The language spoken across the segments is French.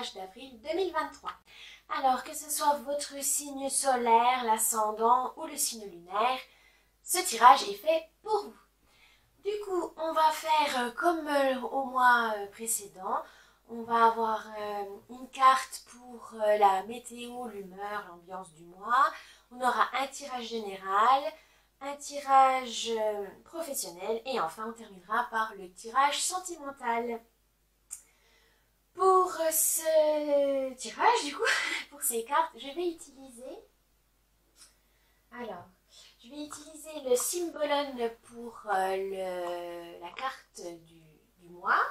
tirage d'avril 2023. Alors que ce soit votre signe solaire, l'ascendant ou le signe lunaire, ce tirage est fait pour vous. Du coup, on va faire comme au mois précédent. On va avoir une carte pour la météo, l'humeur, l'ambiance du mois. On aura un tirage général, un tirage professionnel et enfin on terminera par le tirage sentimental. Pour ce tirage, du coup, pour ces cartes, je vais utiliser... Alors, je vais utiliser le Symbolon pour la carte du mois.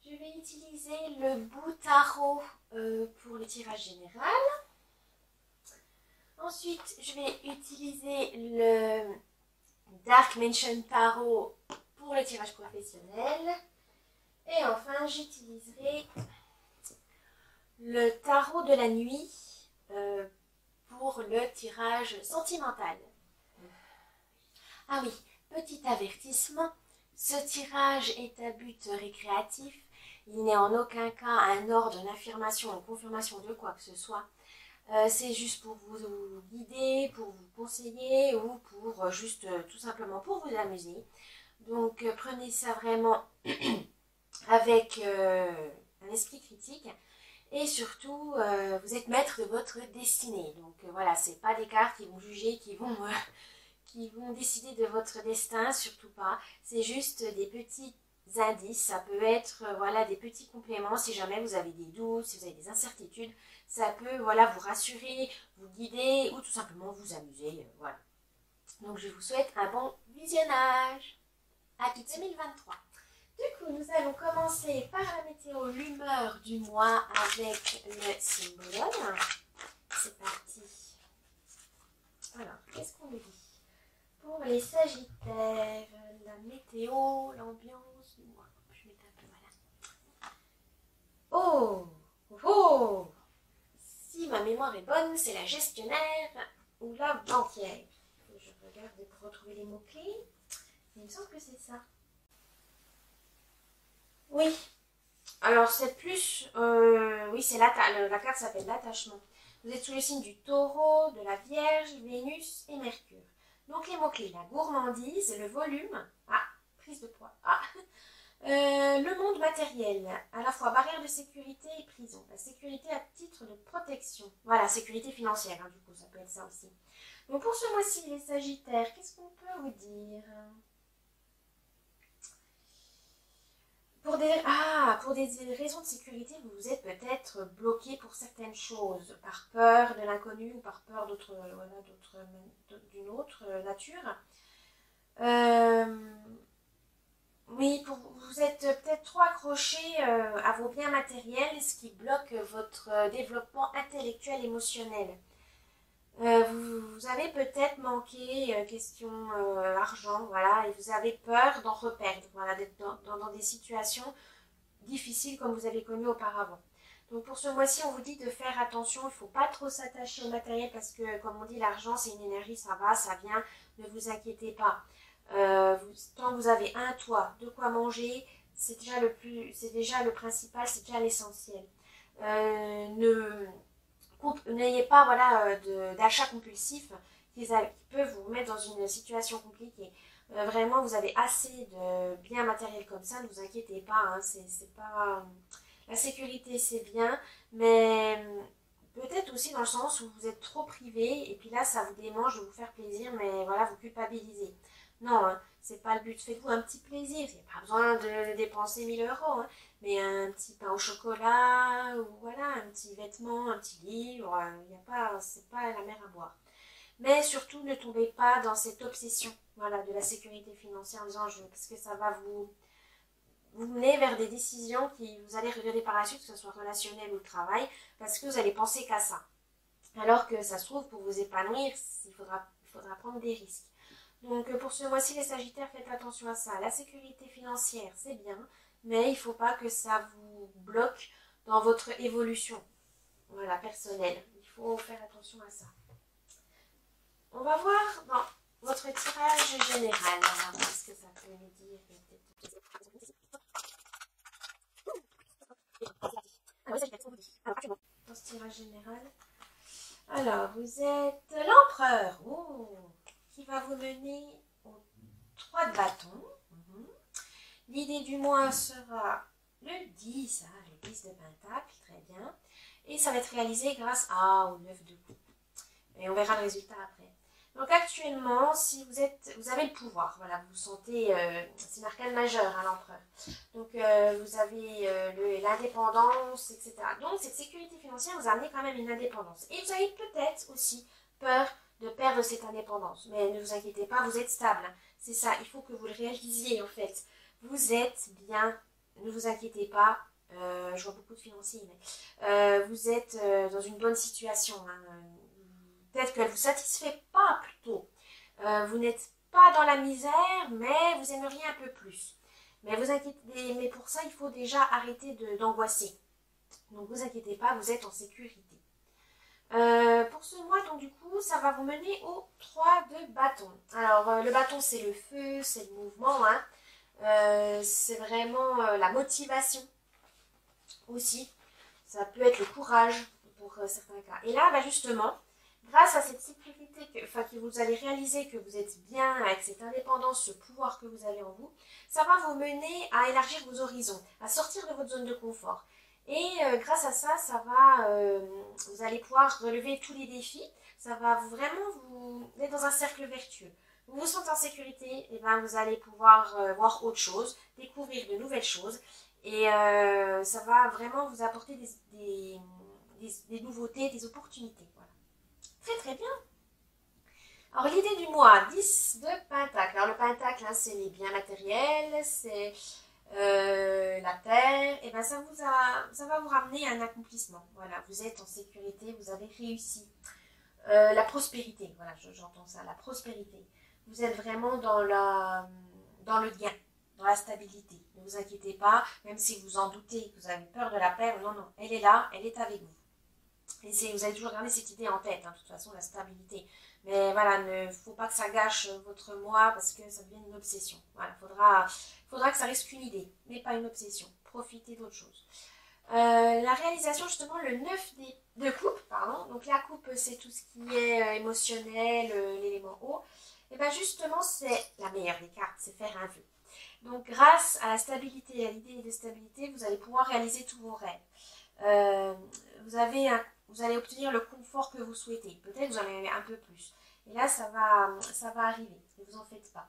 Je vais utiliser le Bout Tarot pour le tirage général. Ensuite, je vais utiliser le Dark Mansion Tarot pour le tirage professionnel. Et enfin, j'utiliserai le Tarot de la nuit pour le tirage sentimental. Ah oui, petit avertissement, ce tirage est à but récréatif. Il n'est en aucun cas un ordre, une affirmation, une confirmation de quoi que ce soit. C'est juste pour vous guider, pour vous conseiller ou pour juste tout simplement pour vous amuser. Donc prenez ça vraiment avec un esprit critique et surtout vous êtes maître de votre destinée. Donc voilà, c'est pas des cartes qui vont juger, qui vont décider de votre destin, surtout pas. C'est juste des petits indices, ça peut être voilà, des petits compléments si jamais vous avez des doutes, si vous avez des incertitudes. Ça peut voilà, vous rassurer, vous guider ou tout simplement vous amuser. Voilà. Donc je vous souhaite un bon visionnage. À tout 2023. Du coup, nous allons commencer par la météo, l'humeur du mois avec le Symbolon. C'est parti. Alors, qu'est-ce qu'on nous dit? Pour les Sagittaires, la météo, l'ambiance du mois. Je vais taper, voilà. Oh! Oh! Si ma mémoire est bonne, c'est la gestionnaire ou la banquière. Je regarde pour retrouver les mots-clés. Il me semble que c'est ça. Oui. Alors, c'est plus... oui, c'est la carte s'appelle l'attachement. Vous êtes sous le signe du Taureau, de la Vierge, Vénus et Mercure. Donc, les mots-clés, la gourmandise, le volume, prise de poids, le monde matériel, à la fois barrière de sécurité et prison. La sécurité à titre de protection. Voilà, sécurité financière, du coup, ça peut être ça aussi. Donc, pour ce mois-ci, les Sagittaires, qu'est-ce qu'on peut vous dire? Pour des raisons de sécurité, vous êtes peut-être bloqué pour certaines choses, par peur de l'inconnu ou par peur d'une autre nature. Oui, vous êtes peut-être trop accroché à vos biens matériels, ce qui bloque votre développement intellectuel, émotionnel. Vous avez peut-être manqué question argent, voilà, et vous avez peur d'en reperdre, voilà, d'être dans des situations difficiles comme vous avez connu auparavant. Donc pour ce mois-ci, on vous dit de faire attention, il ne faut pas trop s'attacher au matériel parce que, comme on dit, l'argent c'est une énergie, ça va, ça vient, ne vous inquiétez pas. Tant que vous avez un toit, de quoi manger, c'est déjà le principal, c'est déjà l'essentiel. N'ayez pas voilà, d'achat compulsif qui peut vous mettre dans une situation compliquée. Vraiment, vous avez assez de biens matériels comme ça, ne vous inquiétez pas. C'est pas... La sécurité, c'est bien, mais peut-être aussi dans le sens où vous êtes trop privé et puis là, ça vous démange de vous faire plaisir, mais voilà, vous culpabilisez. Non, c'est pas le but. Faites-vous un petit plaisir. Il n'y a pas besoin de dépenser 1000 €, mais un petit pain au chocolat, ou voilà, un petit vêtement, un petit livre, c'est pas la mer à boire. Mais surtout, ne tombez pas dans cette obsession, voilà, de la sécurité financière en disant parce que ça va vous mener vers des décisions qui vous allez regretter par la suite, que ce soit relationnel ou le travail, parce que vous allez penser qu'à ça. Alors que ça se trouve, pour vous épanouir, il faudra prendre des risques. Donc pour ce mois-ci, les Sagittaires, faites attention à ça. La sécurité financière, c'est bien, mais il ne faut pas que ça vous bloque dans votre évolution, voilà, personnelle. Il faut faire attention à ça. On va voir dans votre tirage général. On va voir ce que ça peut nous dire. tirage général. Alors, vous êtes l'empereur, qui va vous mener au 3 de bâton. L'idée du mois sera le 10, le 10 de pentacle, très bien. Et ça va être réalisé grâce au 9 de coupe. Et on verra le résultat après. Donc actuellement, si vous avez le pouvoir, voilà, vous sentez, c'est l'arcane majeur à l'empereur. Donc vous avez l'indépendance, etc. Donc cette sécurité financière vous a amené quand même une indépendance. Et vous avez peut-être aussi peur de perdre cette indépendance. Mais ne vous inquiétez pas, vous êtes stable. C'est ça, il faut que vous le réalisiez en fait. Vous êtes bien, ne vous inquiétez pas. Je vois beaucoup de financiers, mais vous êtes dans une bonne situation. Peut-être qu'elle ne vous satisfait pas plutôt. Vous n'êtes pas dans la misère, mais vous aimeriez un peu plus. Mais pour ça, il faut déjà arrêter d'angoisser. Donc, vous inquiétez pas, vous êtes en sécurité. Pour ce mois, donc du coup, ça va vous mener au 3 de bâton. Alors, le bâton, c'est le feu, c'est le mouvement. C'est vraiment la motivation aussi. Ça peut être le courage pour certains cas. Et là, justement, grâce à cette sécurité que vous allez réaliser que vous êtes bien avec cette indépendance, ce pouvoir que vous avez en vous, ça va vous mener à élargir vos horizons, à sortir de votre zone de confort. Et grâce à ça, vous allez pouvoir relever tous les défis. Ça va vraiment vous être dans un cercle vertueux. Vous vous sentez en sécurité, et vous allez pouvoir voir autre chose, découvrir de nouvelles choses. Et ça va vraiment vous apporter des nouveautés, des opportunités. Voilà. Très très bien. Alors l'idée du mois, 10 de pentacle. Alors le pentacle, c'est les biens matériels, c'est la terre. Et ça va vous ramener à un accomplissement. Voilà, vous êtes en sécurité, vous avez réussi. La prospérité, voilà, j'entends ça, la prospérité. Vous êtes vraiment dans le gain, dans la stabilité. Ne vous inquiétez pas, même si vous en doutez, que vous avez peur de la perdre, non, elle est là, elle est avec vous. Et vous allez toujours garder cette idée en tête, de toute façon, la stabilité. Mais voilà, il ne faut pas que ça gâche votre mois parce que ça devient une obsession. Voilà, faudra que ça reste qu'une idée, mais pas une obsession. Profitez d'autre chose. La réalisation, justement, le 9 de coupe, pardon. Donc la coupe, c'est tout ce qui est émotionnel, l'élément eau. Et justement, c'est la meilleure des cartes, c'est faire un vœu. Donc grâce à la stabilité et à l'idée de stabilité, vous allez pouvoir réaliser tous vos rêves. Vous allez obtenir le confort que vous souhaitez. Peut-être vous en avez un peu plus. Et là, ça va arriver. Ne vous en faites pas.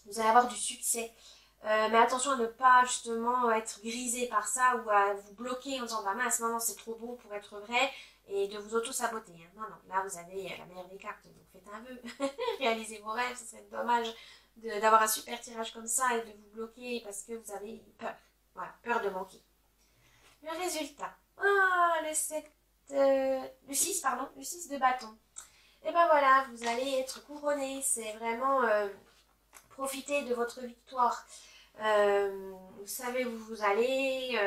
Vous allez avoir du succès. Mais attention à ne pas justement être grisé par ça ou à vous bloquer en disant mince, non, c'est trop beau pour être vrai et de vous auto-saboter. Non, là vous avez la meilleure des cartes, donc faites un vœu, réalisez vos rêves, ce serait dommage d'avoir un super tirage comme ça et de vous bloquer parce que vous avez peur. Voilà, peur de manquer. Le résultat, le 6 de bâton. Et voilà, vous allez être couronné, c'est vraiment profiter de votre victoire. Vous savez où vous allez,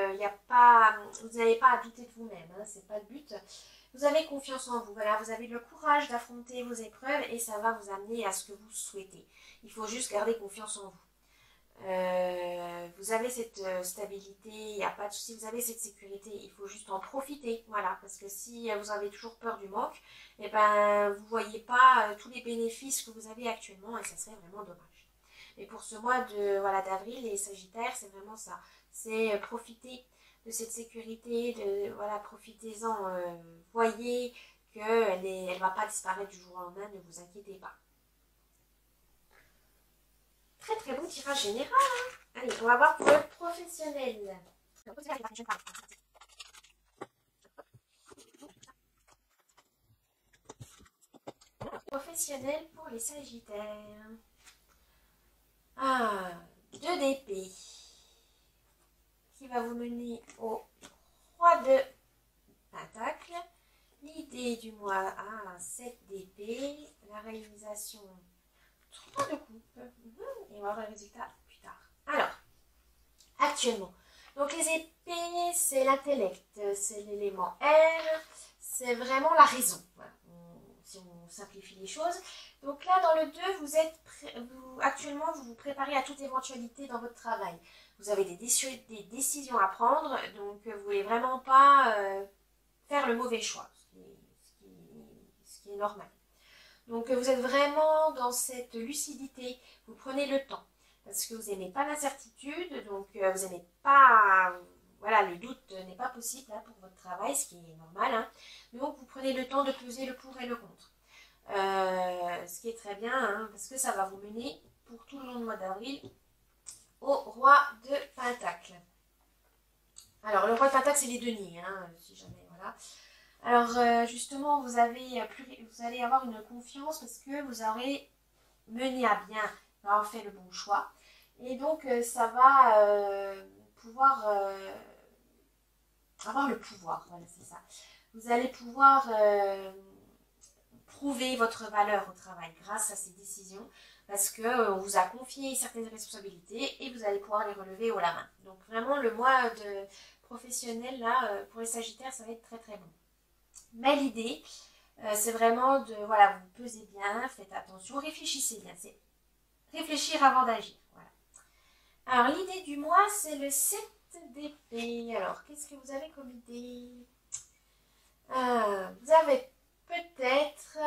vous n'avez pas à douter de vous-même, c'est pas le but. Vous avez confiance en vous, voilà, vous avez le courage d'affronter vos épreuves et ça va vous amener à ce que vous souhaitez. Il faut juste garder confiance en vous. Vous avez cette stabilité, il n'y a pas de souci, vous avez cette sécurité, il faut juste en profiter, voilà, parce que si vous avez toujours peur du manque, vous ne voyez pas tous les bénéfices que vous avez actuellement et ça serait vraiment dommage. Et pour ce mois d'avril, les Sagittaires, c'est vraiment ça. C'est profiter de cette sécurité, profitez-en. Voyez qu'elle ne va pas disparaître du jour au lendemain, ne vous inquiétez pas. Très très bon tirage général. Allez, on va voir pour le professionnel. Professionnel pour les Sagittaires. 2 d'épée qui va vous mener au 3 de pentacle. L'idée du mois 7 d'épée. La réalisation 3 de coupe. Et on va voir le résultat plus tard. Alors, actuellement, donc les épées, c'est l'intellect, c'est l'élément R, c'est vraiment la raison. Voilà. Si on simplifie les choses. Donc là, dans le 2, actuellement, vous vous préparez à toute éventualité dans votre travail. Vous avez des décisions à prendre, donc vous ne voulez vraiment pas faire le mauvais choix, ce qui est normal. Donc vous êtes vraiment dans cette lucidité, vous prenez le temps, parce que vous n'aimez pas l'incertitude, donc vous n'aimez pas, voilà, le doute n'est pas possible là, pour votre travail, ce qui est normal, hein. Donc vous prenez le temps de peser le pour et le contre. Ce qui est très bien, hein, parce que ça va vous mener pour tout le long du mois d'avril au roi de Pentacle. Alors le roi de Pentacle, c'est les deniers, hein, si jamais, voilà. Alors justement, vous allez avoir une confiance parce que vous aurez mené à bien, avoir fait le bon choix. Et donc ça va pouvoir avoir le pouvoir, voilà, c'est ça. Vous allez pouvoir prouver votre valeur au travail grâce à ces décisions parce qu'on vous a confié certaines responsabilités et vous allez pouvoir les relever haut la main. Donc vraiment le mois de professionnel là pour les Sagittaires, ça va être très très bon. Mais l'idée c'est vraiment de, voilà, vous pesez bien, faites attention, réfléchissez bien, c'est réfléchir avant d'agir. Voilà. Alors l'idée du mois c'est le 7 d'épée. Alors qu'est-ce que vous avez comme idée? Vous avez peut-être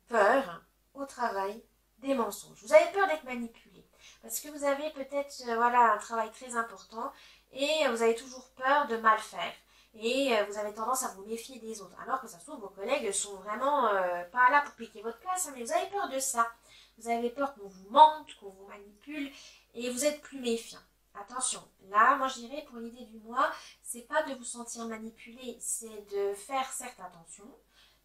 peur au travail des mensonges. Vous avez peur d'être manipulé parce que vous avez peut-être voilà, un travail très important et vous avez toujours peur de mal faire. Et vous avez tendance à vous méfier des autres. Alors que ça se trouve, vos collègues sont vraiment pas là pour piquer votre place, hein, mais vous avez peur de ça. Vous avez peur qu'on vous mente, qu'on vous manipule et vous êtes plus méfiant. Attention, là, moi je dirais pour l'idée du mois, c'est pas de vous sentir manipulé, c'est de faire certes attention,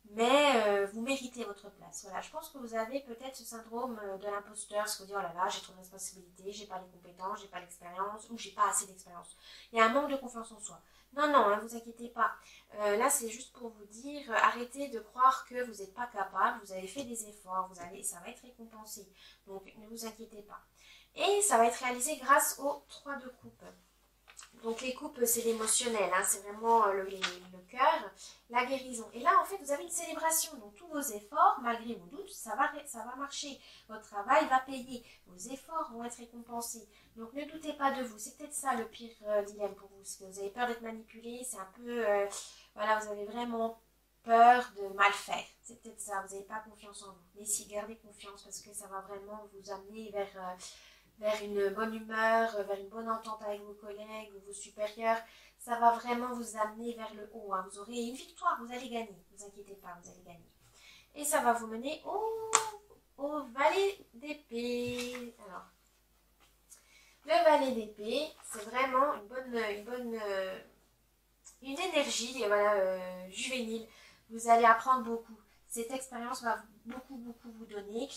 mais vous méritez votre place. Voilà, je pense que vous avez peut-être ce syndrome de l'imposteur, parce que vous dites, oh là là, j'ai trop de responsabilités, j'ai pas les compétences, j'ai pas l'expérience, ou j'ai pas assez d'expérience. Il y a un manque de confiance en soi. Non, non, ne vous inquiétez pas. Là, c'est juste pour vous dire, arrêtez de croire que vous n'êtes pas capable, vous avez fait des efforts, ça va être récompensé. Donc, ne vous inquiétez pas. Et ça va être réalisé grâce aux 3 de coupe. Donc les coupes, c'est l'émotionnel, hein, c'est vraiment le cœur, la guérison. Et là, en fait, vous avez une célébration. Donc tous vos efforts, malgré vos doutes, ça va marcher. Votre travail va payer. Vos efforts vont être récompensés. Donc ne doutez pas de vous. C'est peut-être ça le pire dilemme pour vous. Parce que vous avez peur d'être manipulé. C'est un peu... voilà, vous avez vraiment peur de mal faire. C'est peut-être ça. Vous n'avez pas confiance en vous. Mais si, gardez confiance parce que ça va vraiment vous amener vers une bonne humeur, vers une bonne entente avec vos collègues ou vos supérieurs. Ça va vraiment vous amener vers le haut. Hein. Vous aurez une victoire, vous allez gagner. Ne vous inquiétez pas, vous allez gagner. Et ça va vous mener au valet d'épée. Alors, le valet d'épée, c'est vraiment une énergie voilà, juvénile. Vous allez apprendre beaucoup. Cette expérience va beaucoup vous donner.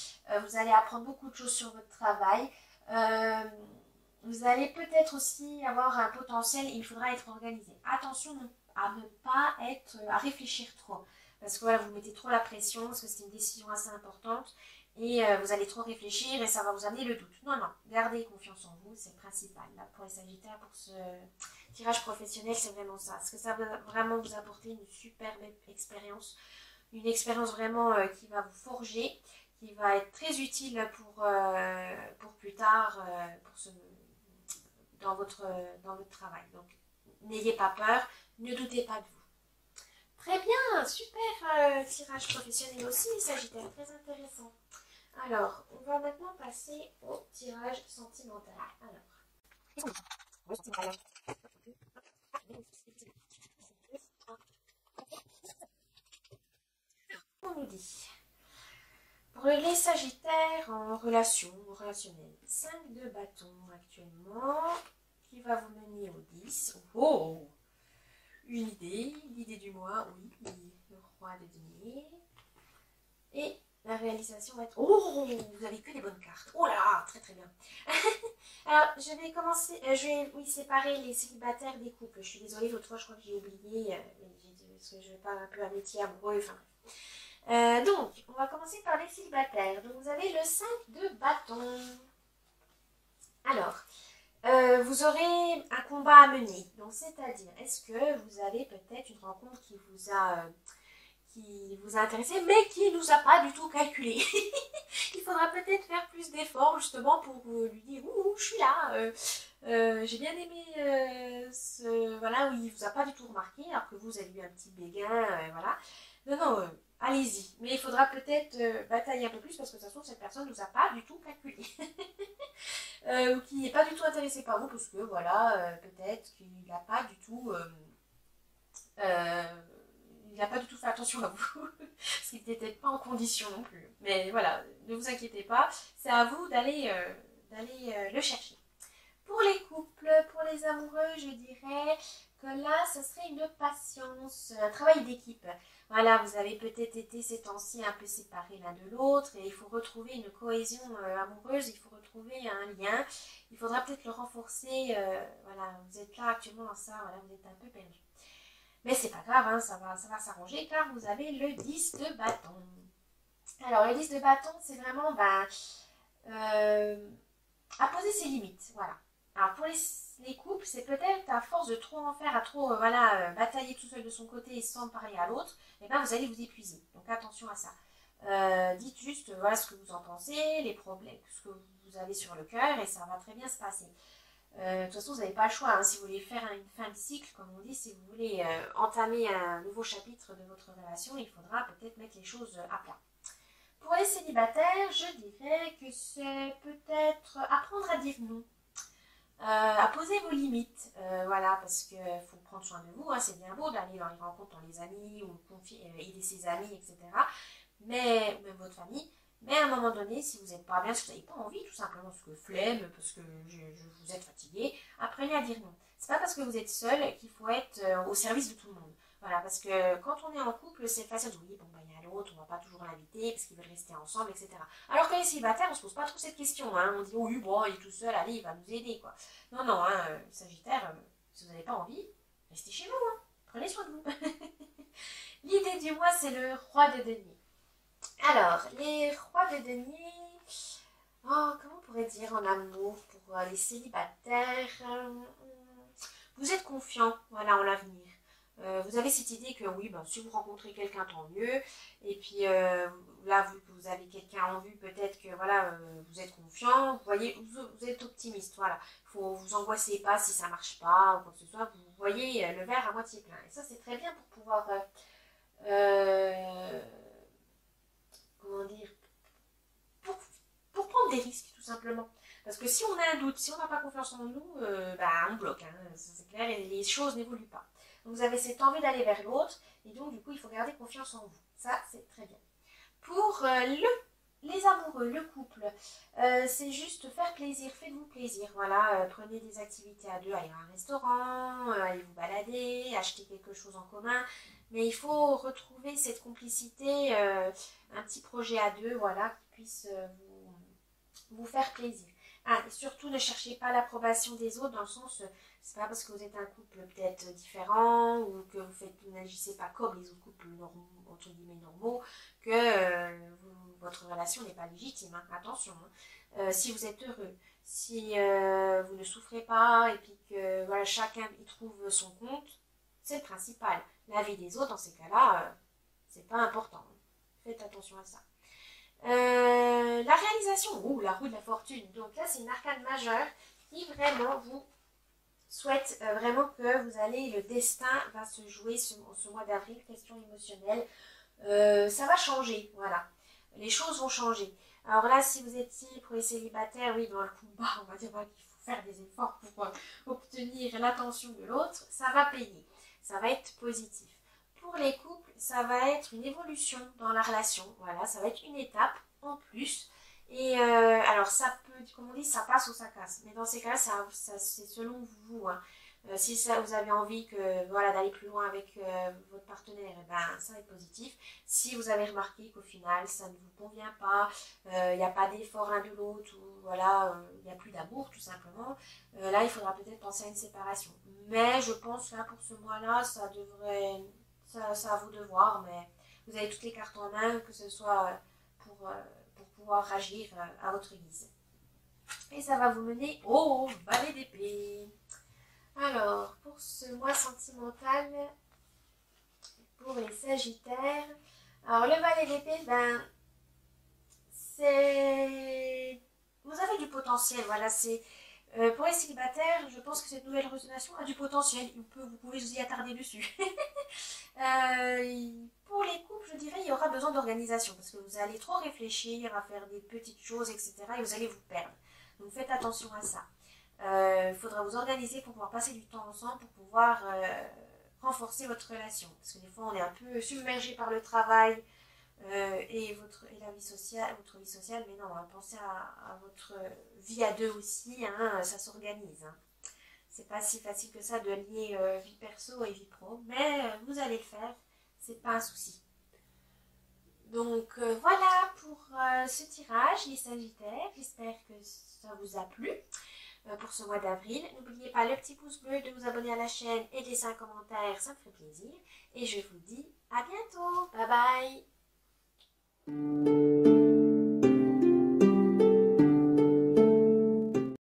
Vous allez apprendre beaucoup de choses sur votre travail. Vous allez peut-être aussi avoir un potentiel, il faudra être organisé. Attention à ne pas à réfléchir trop. Parce que voilà, vous mettez trop la pression, parce que c'est une décision assez importante. Et vous allez trop réfléchir et ça va vous amener le doute. Non, non, gardez confiance en vous, c'est le principal. Là, pour les Sagittaires, pour ce tirage professionnel, c'est vraiment ça. Parce que ça va vraiment vous apporter une superbe expérience. Une expérience vraiment qui va vous forger, qui va être très utile pour plus tard, dans votre travail. Donc, n'ayez pas peur, ne doutez pas de vous. Très bien, super tirage professionnel aussi, Sagittaire, très intéressant. Alors, on va maintenant passer au tirage sentimental. Alors, on nous dit... Pour les Sagittaires en relationnel, 5 de bâton actuellement, qui va vous mener au 10. Oh, une idée, l'idée du mois, oui, le roi de denier. Et la réalisation va être... Oh, vous avez que les bonnes cartes. Oh là, très très bien. Alors, je vais commencer, séparer les célibataires des couples. Je suis désolée, l'autre fois, je crois que j'ai oublié, parce que je vais pas un peu un métier amoureux, enfin... donc, on va commencer par les célibataires. Donc, vous avez le 5 de bâton. Alors, vous aurez un combat à mener. Donc, c'est-à-dire, est-ce que vous avez peut-être une rencontre qui vous a intéressé, mais qui ne nous a pas du tout calculé. Il faudra peut-être faire plus d'efforts, justement, pour lui dire « Ouh, je suis là J'ai bien aimé voilà, où il vous a pas du tout remarqué, alors que vous avez eu un petit béguin, voilà. Non, non, allez-y. Mais il faudra peut-être batailler un peu plus parce que de toute façon, cette personne ne vous a pas du tout calculé. Ou qui n'est pas du tout intéressé par vous parce que, voilà, peut-être qu'il n'a pas du tout... euh, il n'a pas du tout fait attention à vous, parce qu'il n'était peut-être pas en condition non plus. Mais voilà, ne vous inquiétez pas, c'est à vous d'aller le chercher. Pour les couples, pour les amoureux, je dirais que là, ce serait une patience, un travail d'équipe. Voilà, vous avez peut-être été ces temps-ci un peu séparés l'un de l'autre et il faut retrouver une cohésion amoureuse, il faut retrouver un lien. Il faudra peut-être le renforcer. Voilà, vous êtes là actuellement dans ça, voilà, vous êtes un peu perdu. Mais c'est pas grave, hein, ça va s'arranger car vous avez le 10 de bâton. Alors, le 10 de bâton, c'est vraiment à poser ses limites. Voilà. Alors, pour les couples, c'est peut-être à force de trop en faire, à trop voilà, batailler tout seul de son côté et sans parler à l'autre, et ben vous allez vous épuiser. Donc, attention à ça. Dites juste voilà ce que vous en pensez, les problèmes, ce que vous avez sur le cœur, et ça va très bien se passer. De toute façon, vous n'avez pas le choix. Hein. Si vous voulez faire une fin de cycle, comme on dit, si vous voulez entamer un nouveau chapitre de votre relation, il faudra peut-être mettre les choses à plat. Pour les célibataires, je dirais que c'est peut-être apprendre à dire non, à poser vos limites, voilà, parce qu'il faut prendre soin de vous. Hein. C'est bien beau d'aller dans les rencontres dans les amis ou aider ses amis, etc. Mais même votre famille. Mais à un moment donné, si vous n'êtes pas bien, si vous n'avez pas envie, tout simplement parce que flemme, parce que vous êtes fatigué, apprenez à dire non. C'est pas parce que vous êtes seul qu'il faut être au service de tout le monde. Voilà, parce que quand on est en couple, c'est facile de dire oui, bon, ben, il y a l'autre, on va pas toujours l'inviter parce qu'ils veulent rester ensemble, etc. Alors que les célibataires, on se pose pas trop cette question. Hein. On dit oui, bon, il est tout seul, allez, il va nous aider, quoi. Non, non, hein, Sagittaire, si vous n'avez pas envie, restez chez vous, hein. Prenez soin de vous. L'idée du mois, c'est le roi de denier. Alors, les rois de denier, oh, comment on pourrait dire en amour pour les célibataires vous êtes confiant, voilà, en l'avenir. Vous avez cette idée que oui, ben, si vous rencontrez quelqu'un, tant mieux. Et puis là, vu que vous avez quelqu'un en vue, peut-être que voilà, vous êtes confiant. Vous voyez, vous êtes optimiste. Voilà, faut vous angoissez pas si ça marche pas ou quoi que ce soit. Vous voyez le verre à moitié plein. Et ça, c'est très bien pour pouvoir euh, comment dire, pour, pour prendre des risques, tout simplement. Parce que si on a un doute, si on n'a pas confiance en nous, bah, on bloque, hein, c'est clair, et les choses n'évoluent pas. Donc vous avez cette envie d'aller vers l'autre, et donc du coup, il faut garder confiance en vous. Ça, c'est très bien. Pour les amoureux, le couple, c'est juste faire plaisir, faites-vous plaisir. Voilà, prenez des activités à deux, allez à un restaurant, allez vous balader, acheter quelque chose en commun. Mais il faut retrouver cette complicité, un petit projet à deux, voilà, qui puisse vous faire plaisir. Ah, et surtout, ne cherchez pas l'approbation des autres dans le sens, c'est pas parce que vous êtes un couple peut-être différent ou que vous n'agissez pas comme les autres couples normaux, entre guillemets normaux, que votre relation n'est pas légitime. Hein. Attention, hein. Si vous êtes heureux, si vous ne souffrez pas et puis que voilà, chacun y trouve son compte, c'est le principal. La vie des autres, dans ces cas-là, c'est pas important. Faites attention à ça. La réalisation, la roue de la fortune. Donc là, c'est une arcane majeure qui vraiment vous souhaite vraiment que vous allez, le destin va se jouer ce mois d'avril, question émotionnelle. Ça va changer, voilà. Les choses vont changer. Alors là, si vous étiez pour les célibataires, oui, dans le combat, on va dire qu'il faut faire des efforts pour obtenir l'attention de l'autre, ça va payer. Ça va être positif. Pour les couples, ça va être une évolution dans la relation. Voilà, ça va être une étape en plus. Et alors, ça peut, comme on dit, ça passe ou ça casse. Mais dans ces cas-là, c'est selon vous. Hein. Si ça, vous avez envie voilà, d'aller plus loin avec votre partenaire, eh ben, ça va être positif. Si vous avez remarqué qu'au final, ça ne vous convient pas, il n'y a pas d'effort l'un de l'autre, ou voilà, il n'y a plus d'amour tout simplement, là, il faudra peut-être penser à une séparation. Mais je pense que là, pour ce mois-là, ça devrait... Ça à vous de voir, mais vous avez toutes les cartes en main, que ce soit pour pouvoir agir à votre guise. Et ça va vous mener au balai d'épée. Alors, pour ce mois sentimental, pour les Sagittaires, alors le balai d'épée, ben, c'est... Vous avez du potentiel, voilà, c'est... Pour les célibataires, je pense que cette nouvelle résolution a du potentiel. Vous pouvez vous y attarder dessus. Pour les couples, je dirais, il y aura besoin d'organisation parce que vous allez trop réfléchir à faire des petites choses, etc. et vous allez vous perdre. Donc faites attention à ça. Il faudra vous organiser pour pouvoir passer du temps ensemble, pour pouvoir renforcer votre relation. Parce que des fois, on est un peu submergé par le travail et la vie sociale, votre vie sociale, mais non, hein, pensez à votre vie à deux aussi, hein, ça s'organise. Hein. C'est pas si facile que ça de lier vie perso et vie pro, mais vous allez le faire, c'est pas un souci. Donc voilà pour ce tirage, les Sagittaires. J'espère que ça vous a plu pour ce mois d'avril. N'oubliez pas le petit pouce bleu, de vous abonner à la chaîne et de laisser un commentaire, ça me ferait plaisir. Et je vous dis à bientôt. Bye bye.